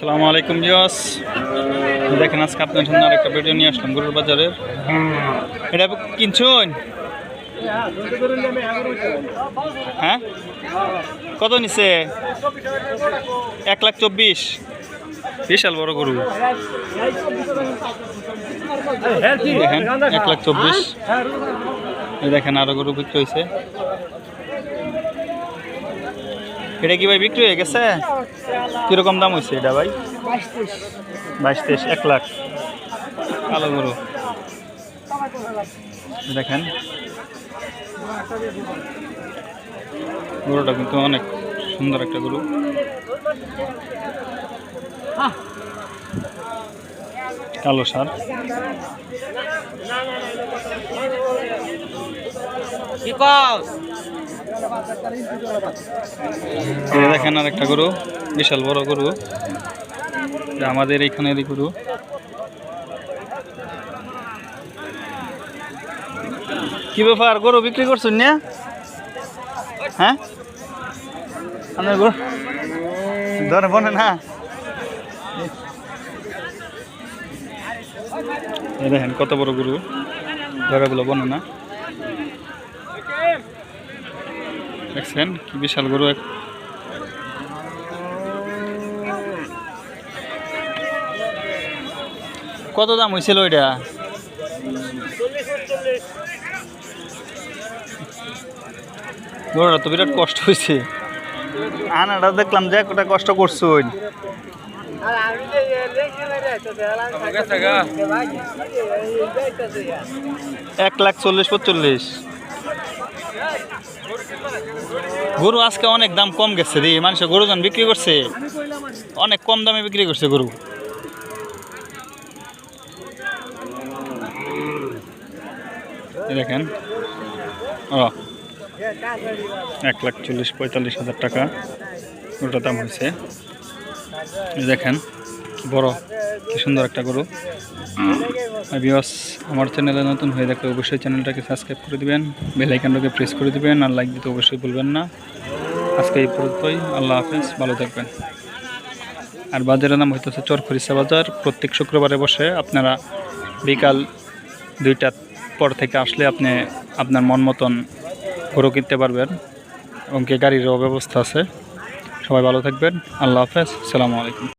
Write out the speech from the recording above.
আসসালামু আলাইকুম ভিউয়ার্স, দেখেন আজকে আপনার সামনে আরেকটা ভিডিও নিয়ে আসলাম গরুর বাজারের। এটা কিনছুন? হ্যাঁ, কত নিছে? 1,24,000। বিশাল বড় গরু, দেখেন 1,24,000। দেখেন আরো গরু বিক্রি হয়েছে। এটা কি ভাই বিক্রি হয়ে গেছে? কিরকম দাম হয়েছে এটা ভাই? 22-23, 1 লাখ। কালো গরু দেখেন, গরুটা কিন্তু অনেক সুন্দর একটা গরু। কালো সার। দেখেন আর একটা গরু, বিশাল বড় গরু, আমাদের এইখানেরই গরু। কি ব্যাপার, গরু বিক্রি করছেন না? হ্যাঁ, আপনার গরু ধরে বনে না। দেখেন কত বড় গরু, ধরাগুলো বনে না। দেখছেন কি বিশাল গরু। কত দাম হয়েছিল ওইটা? গরুটা তো বিরাট কষ্ট হয়েছে আনাটা, দেখলাম যে একটা কষ্ট করছো। 1,40,45। গরু আজকে অনেক দাম কম গেছে রে, মানুষের গরু যখন বিক্রি করছে অনেক কম দামে বিক্রি করছে গরু। দেখেন, 1,40,45,000 টাকা গরুটার দাম হয়েছে। দেখেন কি বড়, কি সুন্দর একটা গরু। ভিউয়ার্স, আমার চ্যানেলে নতুন হয়ে থাকলে অবশ্যই চ্যানেলটাকে সাবস্ক্রাইব করে দিবেন, বেল আইকনটাকে প্রেস করে দিবেন, আর লাইক দিতে অবশ্যই ভুলবেন না। আজকে এই পর্যন্তই, আল্লাহ হাফেজ, ভালো থাকবেন। আর বাজারের নাম হইতেছে চরখরিচা বাজার। প্রত্যেক শুক্রবারে বসে। আপনারা বিকাল 2টার পর থেকে আসলে আপনি আপনার মন মতন গরু কিনতে পারবেন, এবং কি গাড়িরও ব্যবস্থা আছে। সবাই ভালো থাকবেন, আল্লাহ হাফেজ, আসসালামু আলাইকুম।